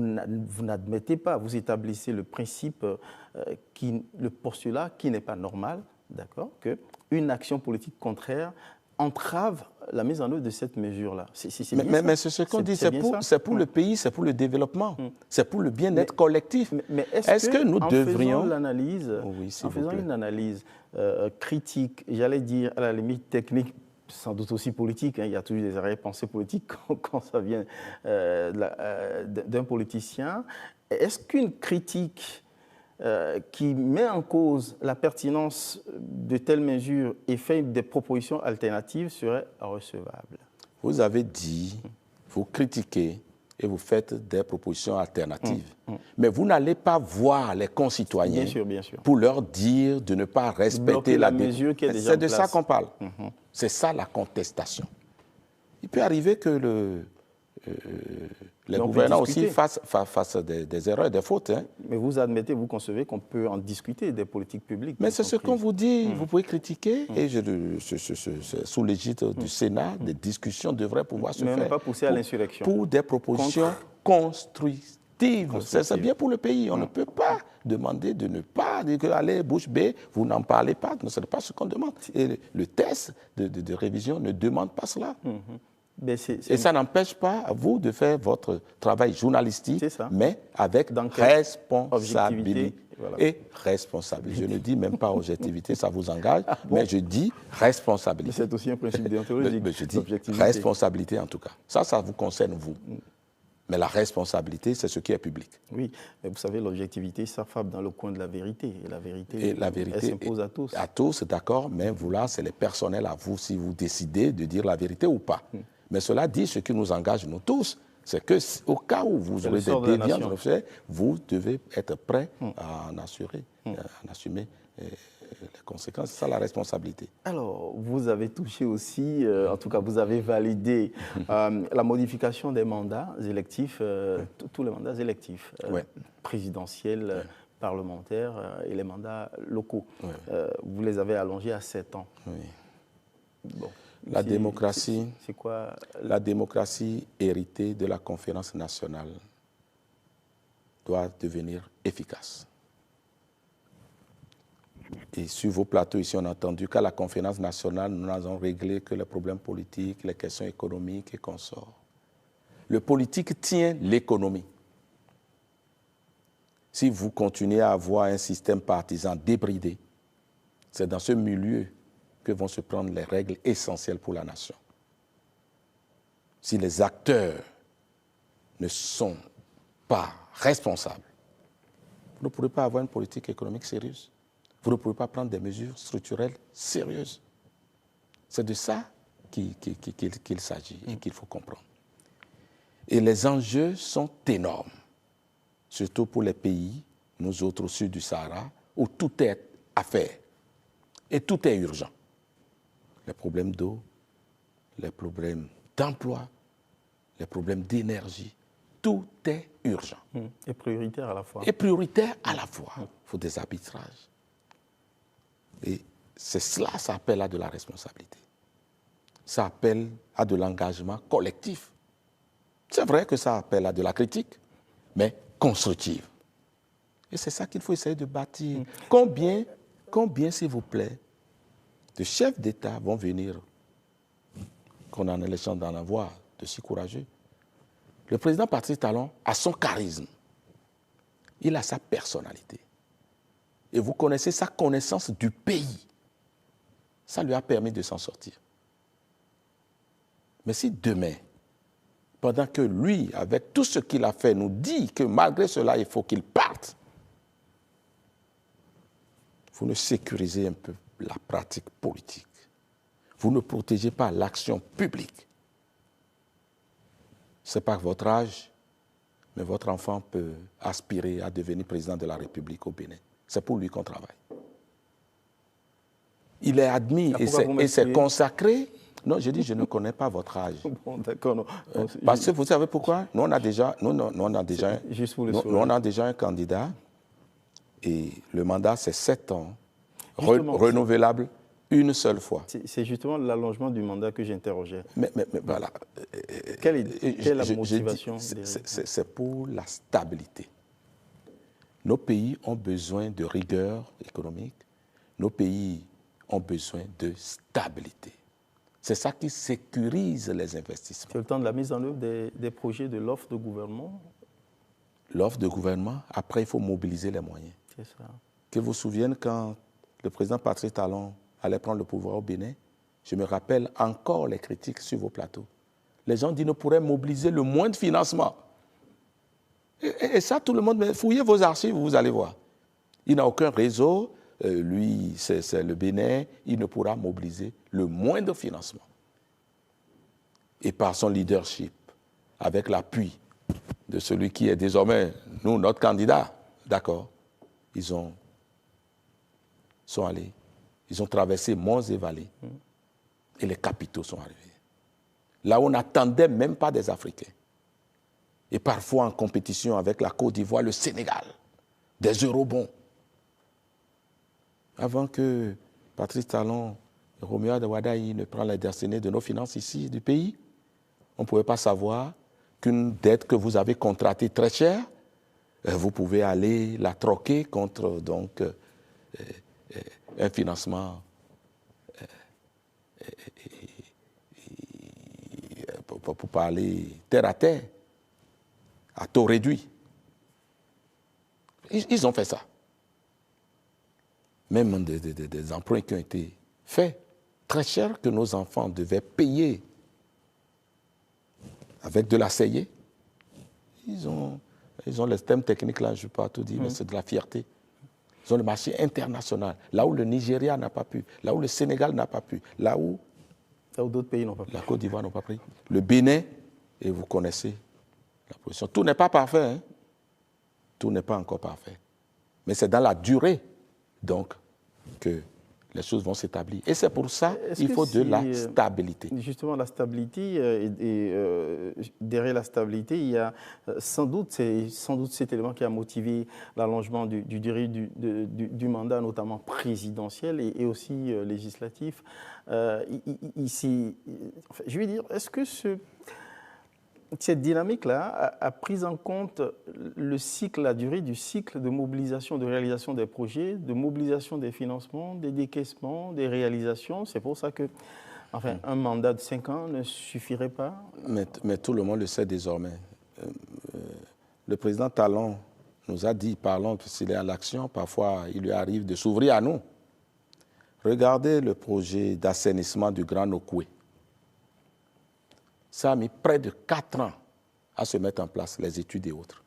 n'admettez pas, vous établissez le principe, le postulat qui n'est pas normal, d'accord, qu'une action politique contraire entrave la mise en œuvre de cette mesure-là. Mais c'est ce qu'on dit, c'est pour le pays, c'est pour le développement, c'est pour le bien-être collectif. Mais est-ce que nous devrions... En faisant une analyse critique, j'allais dire à la limite technique, sans doute aussi politique, il y a toujours des arrière-pensées politiques quand ça vient d'un politicien, est-ce qu'une critique qui met en cause la pertinence de telles mesures et fait des propositions alternatives serait recevable? Vous avez dit, vous critiquez et vous faites des propositions alternatives. Mais vous n'allez pas voir les concitoyens bien sûr. pour leur dire de ne pas respecter la mesure qui est déjà en place. C'est de ça qu'on parle. C'est ça la contestation. Il peut arriver que les gouvernants aussi fassent des erreurs, des fautes. Mais vous admettez, vous concevez qu'on peut en discuter des politiques publiques. Mais c'est ce qu'on vous dit. Vous pouvez critiquer. Et sous l'égide du Sénat, des discussions devraient pouvoir se faire. Mais pas pousser à l'insurrection. Pour des propositions constructives. C'est bien pour le pays. On ne peut pas demander de ne pas dire que, allez, bouche bée, vous n'en parlez pas. Ce n'est pas ce qu'on demande. Et le test de révision ne demande pas cela. Et ça n'empêche pas vous de faire votre travail journalistique, mais avec responsabilité. Et responsabilité. Je ne dis même pas objectivité, ça vous engage, mais je dis responsabilité. C'est aussi un principe déontologique. Mais je dis responsabilité en tout cas. Ça vous concerne vous. Mais la responsabilité, c'est ce qui est public. Oui, mais vous savez, l'objectivité s'affable dans le coin de la vérité. Et la vérité elle s'impose à tous. À tous, d'accord, mais vous là, c'est les personnels à vous, si vous décidez de dire la vérité ou pas. Mais cela dit, ce qui nous engage, nous tous, c'est qu'au cas où vous aurez des déviances, vous devez être prêt à en assumer les conséquences. C'est ça la responsabilité. Alors, vous avez touché aussi, en tout cas, vous avez validé la modification des mandats électifs, tous les mandats électifs, présidentiels, parlementaires et les mandats locaux. Vous les avez allongés à 7 ans. Bon. La démocratie, c'est quoi? La démocratie héritée de la conférence nationale doit devenir efficace. Et sur vos plateaux ici, on a entendu qu'à la conférence nationale, nous n'avons réglé que les problèmes politiques, les questions économiques et consorts. Le politique tient l'économie. Si vous continuez à avoir un système partisan débridé, c'est dans ce milieu que vont se prendre les règles essentielles pour la nation. Si les acteurs ne sont pas responsables, vous ne pourrez pas avoir une politique économique sérieuse. Vous ne pourrez pas prendre des mesures structurelles sérieuses. C'est de ça qu'il s'agit et qu'il faut comprendre. Et les enjeux sont énormes, surtout pour les pays, nous autres au sud du Sahara, où tout est à faire et tout est urgent. Les problèmes d'eau, les problèmes d'emploi, les problèmes d'énergie, tout est urgent. Et prioritaire à la fois. Et prioritaire à la fois. Il faut des arbitrages. Et c'est cela, ça appelle à de la responsabilité. Ça appelle à de l'engagement collectif. C'est vrai que ça appelle à de la critique, mais constructive. Et c'est ça qu'il faut essayer de bâtir. Combien, s'il vous plaît, de chefs d'État vont venir, qu'on en ait les chances d'en avoir, de si courageux. Le président Patrice Talon a son charisme. Il a sa personnalité. Et vous connaissez sa connaissance du pays. Ça lui a permis de s'en sortir. Mais si demain, pendant que lui, avec tout ce qu'il a fait, nous dit que malgré cela, il faut qu'il parte, vous ne sécurisez un peu la pratique politique. Vous ne protégez pas l'action publique. Ce n'est pas votre âge, mais votre enfant peut aspirer à devenir président de la République au Bénin. C'est pour lui qu'on travaille. Il est admis et c'est consacré. Non, je dis, je ne connais pas votre âge. Bon, d'accord. Non. Parce que vous savez pourquoi? Nous, on a déjà un candidat et le mandat, c'est 7 ans, renouvelable une seule fois. C'est justement l'allongement du mandat que j'interrogeais. Mais voilà. Quelle est la motivation? C'est pour la stabilité. Nos pays ont besoin de rigueur économique. Nos pays ont besoin de stabilité. C'est ça qui sécurise les investissements. C'est le temps de la mise en œuvre des projets de l'offre de gouvernement? L'offre de gouvernement, après, il faut mobiliser les moyens. C'est ça. Que vous vous souvenez quand le président Patrice Talon allait prendre le pouvoir au Bénin, je me rappelle encore les critiques sur vos plateaux. Les gens disent qu'on pourrait mobiliser le moins de financement. Et ça, tout le monde, fouillez vos archives, vous allez voir. Il n'a aucun réseau, lui, c'est le Bénin, il ne pourra mobiliser le moins de financement. Et par son leadership, avec l'appui de celui qui est désormais, nous, notre candidat, d'accord, ils sont allés, ils ont traversé monts et vallées, et les capitaux sont arrivés. Là où on n'attendait même pas des Africains. Et parfois en compétition avec la Côte d'Ivoire, le Sénégal, des eurobonds. Avant que Patrice Talon et Romuald Wadaï ne prennent la destinée de nos finances ici, du pays, on ne pouvait pas savoir qu'une dette que vous avez contractée très chère, vous pouvez aller la troquer contre donc, un financement pour parler terre à terre, à taux réduit. Ils ont fait ça. Même des emprunts qui ont été faits, très chers, que nos enfants devaient payer avec de la CIE. Ils ont les thèmes techniques là, je ne vais pas tout dire, mais c'est de la fierté. Ils ont le marché international, là où le Nigeria n'a pas pu, là où le Sénégal n'a pas pu, là où d'autres pays n'ont pas pris. La Côte d'Ivoire n'a pas pris. Le Bénin, et vous connaissez la position. Tout n'est pas parfait, hein? Tout n'est pas encore parfait. Mais c'est dans la durée, donc, que les choses vont s'établir. Et c'est pour ça qu'il faut de la stabilité. Justement, la stabilité, derrière la stabilité, il y a sans doute cet élément qui a motivé l'allongement du mandat, notamment présidentiel et aussi législatif. Ici, enfin, je veux dire, est-ce que cette dynamique-là a pris en compte la durée du cycle de mobilisation, de réalisation des projets, de mobilisation des financements, des décaissements, des réalisations? C'est pour ça que, enfin, un mandat de 5 ans ne suffirait pas? Mais tout le monde le sait désormais. Le président Talon nous a dit, parlons, s'il est à l'action, parfois il lui arrive de s'ouvrir à nous. Regardez le projet d'assainissement du Grand Nokoué. Ça a mis près de 4 ans à se mettre en place, les études et autres.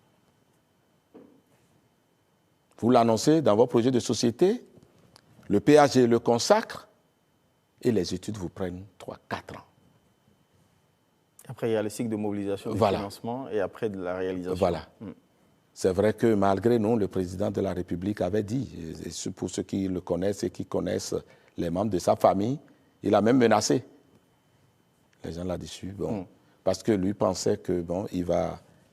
Vous l'annoncez dans vos projets de société, le PAG le consacre et les études vous prennent 3-4 ans. Après, il y a le cycle de mobilisation du financement et après de la réalisation. Voilà. C'est vrai que malgré nous, le président de la République avait dit, et pour ceux qui le connaissent et qui connaissent les membres de sa famille, il a même menacé les gens là-dessus, parce que lui pensait que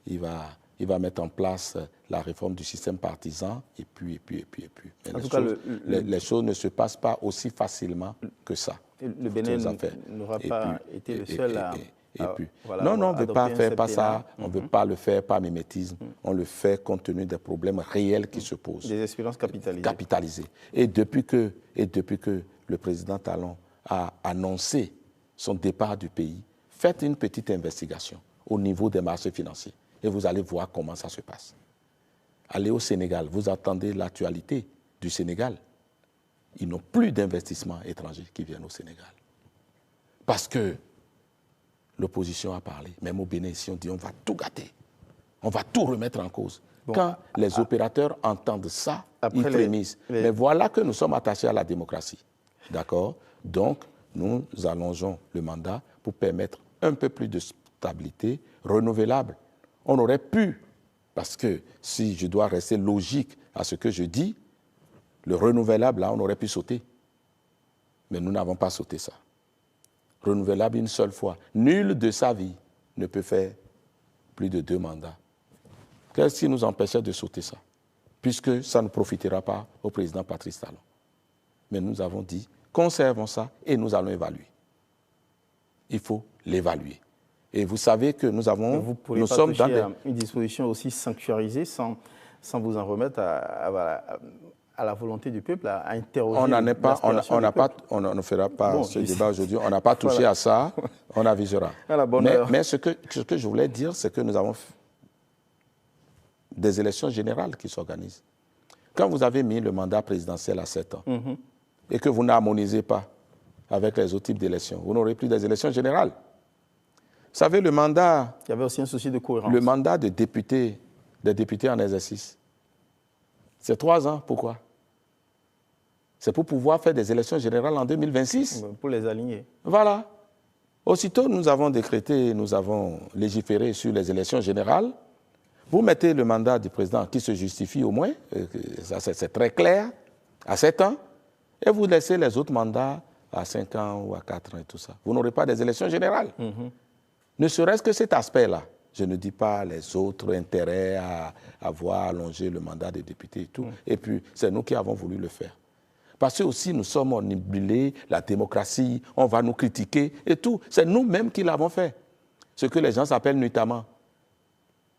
il va mettre en place la réforme du système partisan, et puis. Mais les choses ne se passent pas aussi facilement que ça. Le Bénin n'aura pas été le seul à... Non, on ne veut pas faire pas ça, on ne veut pas le faire par mimétisme, on on le fait compte tenu des problèmes réels qui se posent. Des expériences capitalisées. Capitalisées. Et depuis que le président Talon a annoncé son départ du pays, faites une petite investigation au niveau des marchés financiers et vous allez voir comment ça se passe. Allez au Sénégal, vous attendez l'actualité du Sénégal. Ils n'ont plus d'investissements étrangers qui viennent au Sénégal. Parce que l'opposition a parlé, même au Bénin, ici, on dit on va tout gâter, on va tout remettre en cause. Bon, quand les opérateurs entendent ça, ils frémissent. Mais voilà que nous sommes attachés à la démocratie. D'accord? Donc, nous allongeons le mandat pour permettre un peu plus de stabilité renouvelable. On aurait pu, parce que si je dois rester logique à ce que je dis, le renouvelable, là, on aurait pu sauter. Mais nous n'avons pas sauté ça. Renouvelable une seule fois. Nul de sa vie ne peut faire plus de 2 mandats. Qu'est-ce qui nous empêchait de sauter ça? Puisque ça ne profitera pas au président Patrice Talon. Mais nous avons dit, conservons ça et nous allons évaluer. Il faut l'évaluer. Et vous savez que nous avons... Vous ne pouvez pas toucher une disposition aussi sanctuarisée sans vous en remettre à la volonté du peuple, à interroger. On ne fera pas ce débat aujourd'hui. On n'a pas touché à ça. On avisera. Mais ce que je voulais dire, c'est que nous avons des élections générales qui s'organisent. Quand vous avez mis le mandat présidentiel à 7 ans et que vous n'harmonisez pas avec les autres types d'élections, vous n'aurez plus des élections générales. Vous savez, le mandat... Il y avait aussi un souci de cohérence. Le mandat des députés en exercice, c'est 3 ans. Pourquoi? C'est pour pouvoir faire des élections générales en 2026. Pour les aligner. Voilà. Aussitôt, nous avons décrété, nous avons légiféré sur les élections générales. Vous mettez le mandat du président qui se justifie au moins, c'est très clair, à 7 ans, et vous laissez les autres mandats à 5 ans ou à 4 ans et tout ça. Vous n'aurez pas des élections générales. Ne serait-ce que cet aspect-là. Je ne dis pas les autres intérêts à avoir allongé le mandat des députés et tout. Et puis, c'est nous qui avons voulu le faire. Parce que aussi, nous sommes omnibulés, la démocratie, on va nous critiquer et tout. C'est nous-mêmes qui l'avons fait. Ce que les gens appellent nuitamment.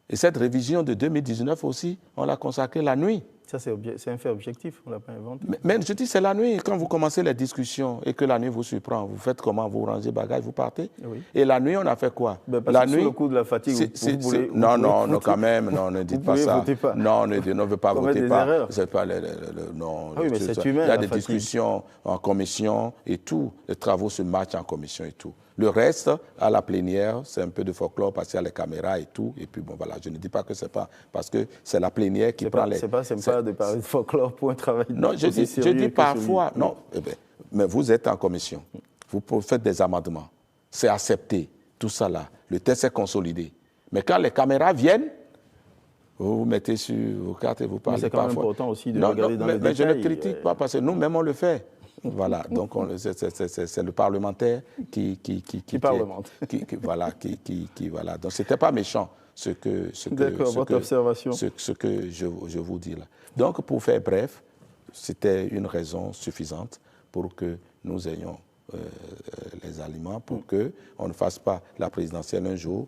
Et cette révision de 2019 aussi, on l'a consacrée la nuit. Ça, c'est un fait objectif, on ne l'a pas inventé. Mais je dis, c'est la nuit. Quand vous commencez les discussions et que la nuit vous surprend, vous faites comment? Vous rangez bagages, vous partez. Oui. Et la nuit, on a fait quoi? Parce la nuit, sous le coup de la fatigue, non, quand même, non, ne dites pas ça. Pas. Non, ne veut pas voter pas. C'est pas non. Ah oui, mais c'est humain. Il y a des discussions en commission et tout. Les travaux se matchent en commission et tout. Le reste, à la plénière, c'est un peu de folklore parce qu'il y a les caméras et tout. Et puis bon, voilà, je ne dis pas que c'est pas parce que c'est la plénière qui prend les... C'est pas sympa de parler de folklore pour un travail. Non, je dis parfois, non, mais vous êtes en commission, vous faites des amendements, c'est accepté, tout ça là, le texte est consolidé. Mais quand les caméras viennent, vous vous mettez sur vos cartes et vous parlez parfois. C'est quand même important aussi de regarder dans les détails. Mais je ne critique pas parce que nous-mêmes on le fait. Voilà, donc c'est le parlementaire qui parlemente. Voilà. Donc c'était pas méchant ce que je vous dis là. Donc pour faire bref, c'était une raison suffisante pour que nous ayons les aliments, pour qu'on ne fasse pas la présidentielle un jour,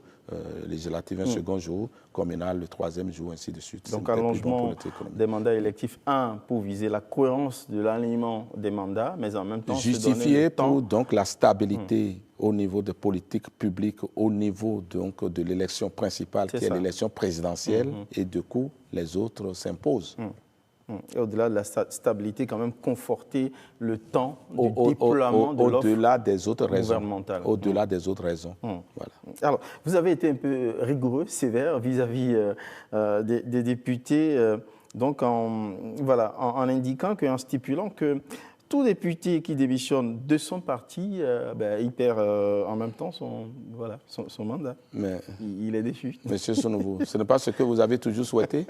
législative un second jour, communale le 3e jour, ainsi de suite. Donc allongement des mandats électifs, pour viser la cohérence de l'alignement des mandats, mais en même temps justifié pour donc la stabilité au niveau de politique publique, au niveau donc de l'élection principale qui est l'élection présidentielle, et du coup les autres s'imposent. Et au-delà de la stabilité, quand même conforter le temps du déploiement de l'offre au-delà des autres raisons. Gouvernementale. Au-delà des autres raisons. Voilà. Alors, vous avez été un peu rigoureux, sévère vis-à-vis des députés, donc en indiquant qu'en stipulant que tout député qui démissionne de son parti, il perd en même temps son mandat. Mais, il est déchu. Monsieur Sounouveau, ce n'est pas ce que vous avez toujours souhaité?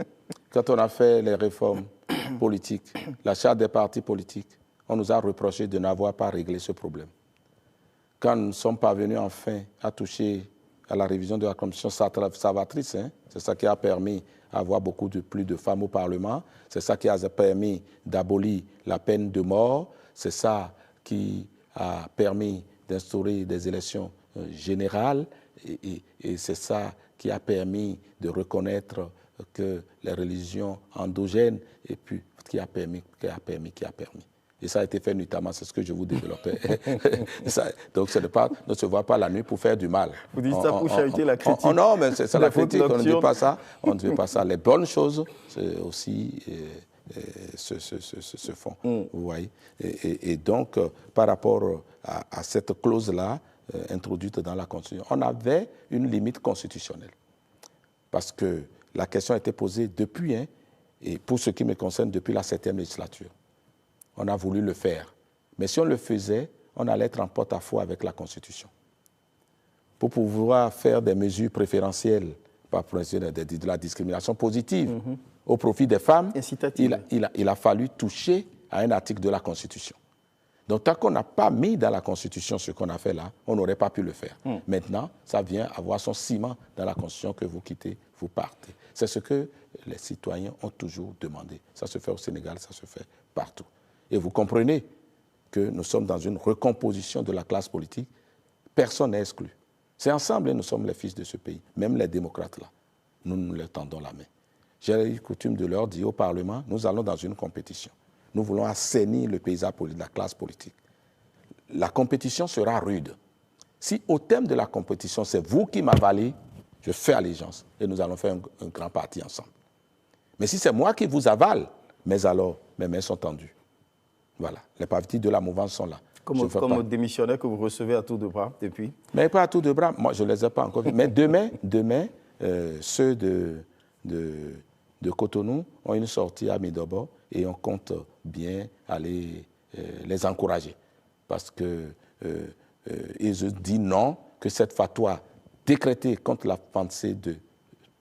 Quand on a fait les réformes politiques, la charte des partis politiques, on nous a reproché de n'avoir pas réglé ce problème. Quand nous sommes parvenus enfin à toucher à la révision de la commission salvatrice, c'est ça qui a permis d'avoir plus de femmes au Parlement, c'est ça qui a permis d'abolir la peine de mort, c'est ça qui a permis d'instaurer des élections générales et c'est ça qui a permis de reconnaître que les religions endogènes, et puis qui a permis. Et ça a été fait notamment, c'est ce que je vous développais. Donc, ne se voit pas la nuit pour faire du mal. Vous dites ça pour chariter la critique. Non, mais c'est la critique, on ne dit pas ça. On ne dit pas ça. Les bonnes choses aussi se font. Vous voyez. Et donc, par rapport à cette clause-là, introduite dans la Constitution, on avait une limite constitutionnelle. Parce que la question a été posée depuis, et pour ce qui me concerne, depuis la 7e législature. On a voulu le faire. Mais si on le faisait, on allait être en porte-à-faux avec la Constitution. Pour pouvoir faire des mesures préférentielles, par principe de la discrimination positive au profit des femmes, il a fallu toucher à un article de la Constitution. Donc, tant qu'on n'a pas mis dans la Constitution ce qu'on a fait là, on n'aurait pas pu le faire. Maintenant, ça vient avoir son ciment dans la Constitution que vous quittez, vous partez. C'est ce que les citoyens ont toujours demandé. Ça se fait au Sénégal, ça se fait partout. Et vous comprenez que nous sommes dans une recomposition de la classe politique. Personne n'est exclu. C'est ensemble et nous sommes les fils de ce pays. Même les démocrates là, nous leur tendons la main. J'ai eu coutume de leur dire au Parlement, nous allons dans une compétition. Nous voulons assainir le paysage de la classe politique. La compétition sera rude. Si au thème de la compétition, c'est vous qui m'avalez, je fais allégeance et nous allons faire un grand parti ensemble. Mais si c'est moi qui vous avale, mais alors mes mains sont tendues. Voilà, les partis de la mouvance sont là. Comme démissionnaire que vous recevez à tour de bras depuis? Mais pas à tour de bras, moi je ne les ai pas encore vus. Mais demain ceux de Cotonou ont une sortie à Médobo et on compte bien aller les encourager. Parce qu'ils ont dit non, que cette fatwa décrétée contre la pensée de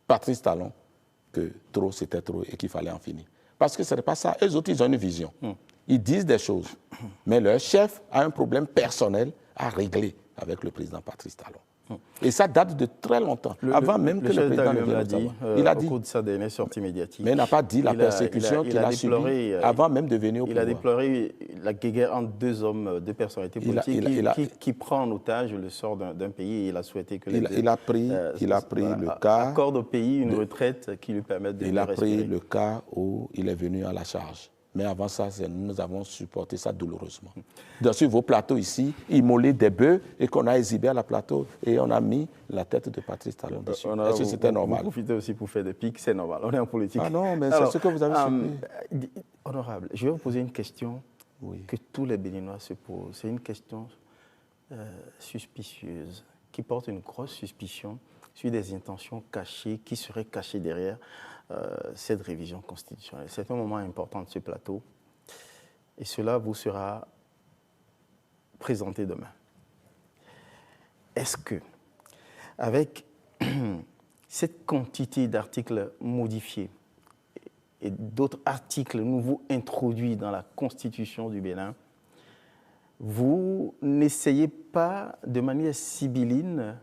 Patrice Talon, que trop c'était trop et qu'il fallait en finir. Parce que ce n'est pas ça. Eux autres, ils ont une vision. Ils disent des choses, mais leur chef a un problème personnel à régler avec le président Patrice Talon. Et ça date de très longtemps, avant même que le président ne vienne dit. Il a dit au cours de sa dernière sortie médiatique. Mais il n'a pas dit la persécution qu'il a subie avant même de venir au pouvoir. Il a déploré la guerre entre deux personnalités politiques qui prend en otage le sort d'un pays et il a souhaité que il a pris le cas... accorde au pays une retraite qui lui permette de respirer. Il a pris le cas où il est venu à la charge. Mais avant ça, nous avons supporté ça douloureusement. Sur vos plateaux ici, immoler des bœufs et qu'on a exhibé à la plateau et on a mis la tête de Patrice Talon dessus. Est-ce que c'était normal? Vous profitez aussi pour faire des pics, c'est normal. On est en politique. Ah non, mais c'est ce que vous avez suivi. Honorable, je vais vous poser une question que tous les Béninois se posent. C'est une question suspicieuse, qui porte une grosse suspicion sur des intentions cachées, qui seraient cachées derrière cette révision constitutionnelle. C'est un moment important de ce plateau et cela vous sera présenté demain. Est-ce que, avec cette quantité d'articles modifiés et d'autres articles nouveaux introduits dans la Constitution du Bénin, vous n'essayez pas de manière sibylline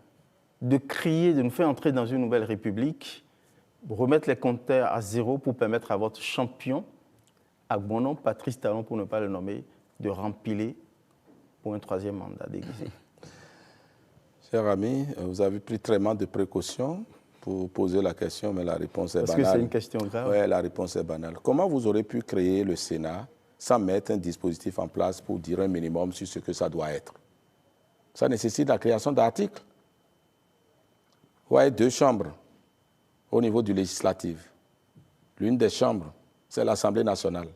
de crier, de nous faire entrer dans une nouvelle république, remettre les compteurs à zéro pour permettre à votre champion, à mon nom, Patrice Talon, pour ne pas le nommer, de rempiler pour un troisième mandat déguisé? Cher ami, vous avez pris très mal de précautions pour poser la question, mais la réponse est banale. Parce que c'est une question grave. Oui, la réponse est banale. Comment vous aurez pu créer le Sénat sans mettre un dispositif en place pour dire un minimum sur ce que ça doit être? Ça nécessite la création d'articles. Oui, 2 chambres au niveau du législatif. L'une des chambres, c'est l'Assemblée nationale.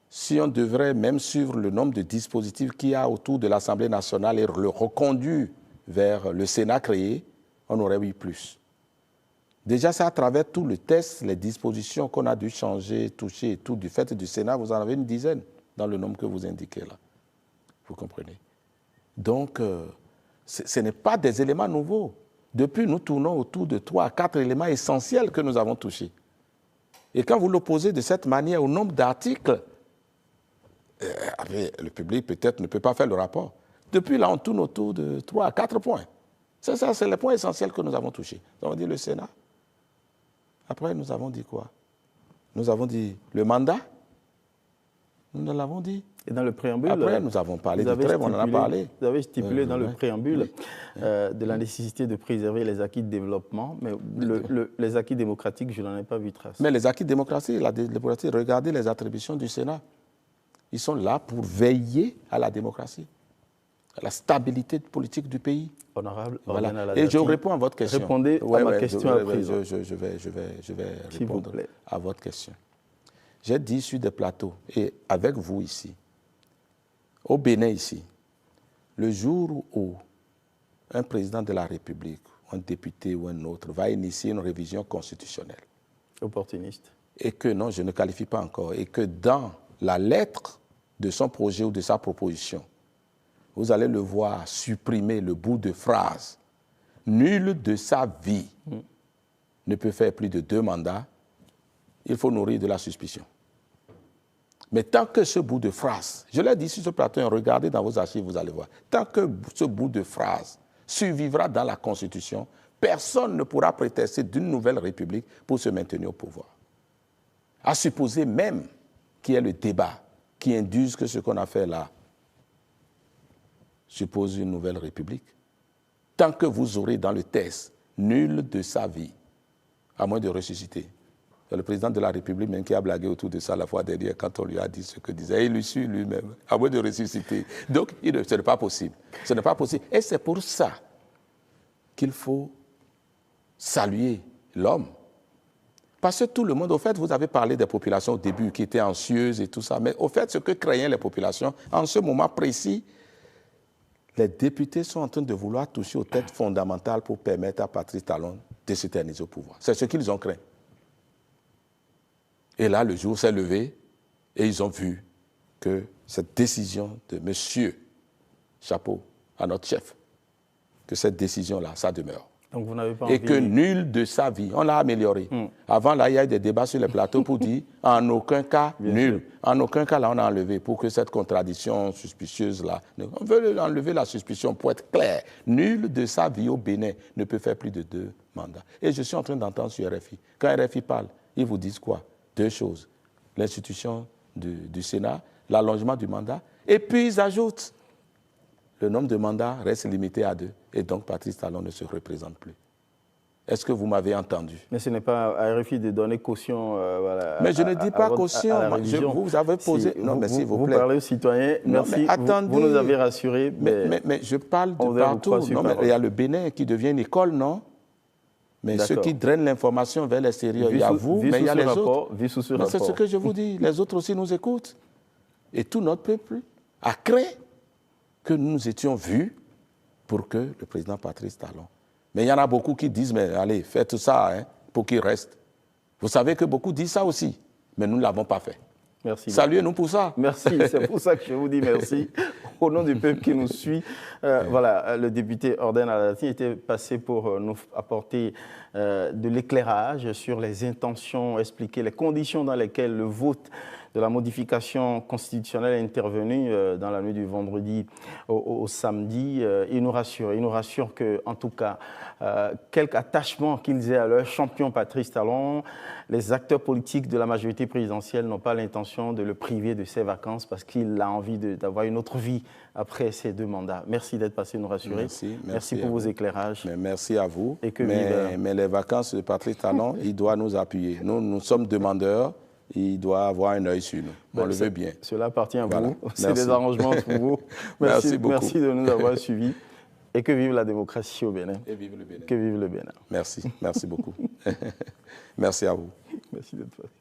Si on devrait même suivre le nombre de dispositifs qu'il y a autour de l'Assemblée nationale et le reconduire vers le Sénat créé, on aurait eu plus. Déjà, c'est à travers tout le test, les dispositions qu'on a dû changer, toucher et tout, du fait du Sénat, vous en avez une dizaine dans le nombre que vous indiquez là. Vous comprenez? Donc, ce n'est pas des éléments nouveaux. Depuis, nous tournons autour de 3 à 4 éléments essentiels que nous avons touchés. Et quand vous l'opposez de cette manière au nombre d'articles, le public peut-être ne peut pas faire le rapport. Depuis là, on tourne autour de 3 à 4 points. C'est ça, c'est les points essentiels que nous avons touchés. Nous avons dit le Sénat. Après, nous avons dit quoi? Nous avons dit le mandat. Nous l'avons dit. Et dans le préambule... Après, nous avons parlé de trêve, on en a parlé. Vous avez stipulé dans le préambule de la nécessité de préserver les acquis de développement, mais les acquis démocratiques, je n'en ai pas vu trace. Mais les acquis démocratiques, regardez les attributions du Sénat. Ils sont là pour veiller à la démocratie, à la stabilité politique du pays. Honorable, voilà. Et je réponds à votre question. Répondez à ma question à présent. Je vais répondre à votre question. J'ai dit sur des plateaux, et avec vous ici, au Bénin ici, le jour où un président de la République, un député ou un autre, va initier une révision constitutionnelle. Opportuniste. Et que, non, je ne qualifie pas encore, et que dans la lettre de son projet ou de sa proposition, vous allez le voir supprimer le bout de phrase « Nul de sa vie ne peut faire plus de 2 mandats », il faut nourrir de la suspicion. Mais tant que ce bout de phrase, je l'ai dit sur ce plateau, regardez dans vos archives, vous allez voir, tant que ce bout de phrase survivra dans la Constitution, personne ne pourra prétexter d'une nouvelle République pour se maintenir au pouvoir. À supposer même qu'il y ait le débat qui induise que ce qu'on a fait là suppose une nouvelle République. Tant que vous aurez dans le texte nul de sa vie, à moins de ressusciter. C'est le président de la République même qui a blagué autour de ça la fois dernière quand on lui a dit ce que disait. Et il le suit lui-même, à moins de ressusciter. Donc, ce n'est pas possible. Ce n'est pas possible. Et c'est pour ça qu'il faut saluer l'homme. Parce que tout le monde, au fait, vous avez parlé des populations au début qui étaient anxieuses et tout ça, mais au fait, ce que craignaient les populations, en ce moment précis, les députés sont en train de vouloir toucher aux têtes fondamentales pour permettre à Patrice Talon de s'éterniser au pouvoir. C'est ce qu'ils ont craint. Et là, le jour s'est levé et ils ont vu que cette décision de monsieur, chapeau à notre chef, que cette décision-là, ça demeure. Donc vous n'avez pas et que nul de sa vie, on l'a amélioré. Avant, là, il y a eu des débats sur les plateaux pour dire en aucun cas, nul. En aucun cas, là, on a enlevé pour que cette contradiction suspicieuse-là, on veut enlever la suspicion pour être clair. Nul de sa vie au Bénin ne peut faire plus de 2 mandats. Et je suis en train d'entendre sur RFI. Quand RFI parle, ils vous disent quoi? 2 choses. L'institution du Sénat, l'allongement du mandat, et puis ils ajoutent le nombre de mandats reste limité à 2. Et donc, Patrice Talon ne se représente plus. Est-ce que vous m'avez entendu? Mais ce n'est pas à RFI de donner caution. Voilà, mais je ne dis pas caution. Vous avez posé... Non, mais s'il vous plaît. Vous parlez aux citoyens. Merci. Non, attendez, vous nous avez rassurés. Mais je parle de partout. Non, mais il y a le Bénin qui devient une école, non? Mais ceux qui drainent l'information vers l'extérieur, il y a vous, mais il y a les autres. C'est ce que je vous dis. Les autres aussi nous écoutent. Et tout notre peuple a craint que nous étions vus pour que le président Patrice Talon. Mais il y en a beaucoup qui disent, mais allez, faites ça hein, pour qu'il reste. Vous savez que beaucoup disent ça aussi, mais nous ne l'avons pas fait. Merci. Saluez-nous pour ça. Merci, c'est pour ça que je vous dis merci. Au nom du peuple qui nous suit, voilà, le député Orden Aladati était passé pour nous apporter de l'éclairage sur les intentions, expliquer les conditions dans lesquelles le vote de la modification constitutionnelle est intervenue dans la nuit du vendredi au samedi. Il nous rassure que, en tout cas, quelque attachement qu'ils aient à leur champion Patrice Talon, les acteurs politiques de la majorité présidentielle n'ont pas l'intention de le priver de ses vacances parce qu'il a envie d'avoir une autre vie après ces 2 mandats. Merci d'être passé nous rassurer. Merci pour vos éclairages. Mais merci à vous. Et mais les vacances de Patrice Talon, il doit nous appuyer. Nous sommes demandeurs. Il doit avoir un œil sur nous. On le veut bien. Cela appartient à vous. C'est des arrangements pour vous. Merci beaucoup. Merci de nous avoir suivis. Et que vive la démocratie au Bénin. Et vive le Bénin. Que vive le Bénin. Merci. Merci beaucoup. Merci à vous. Merci d'être passé.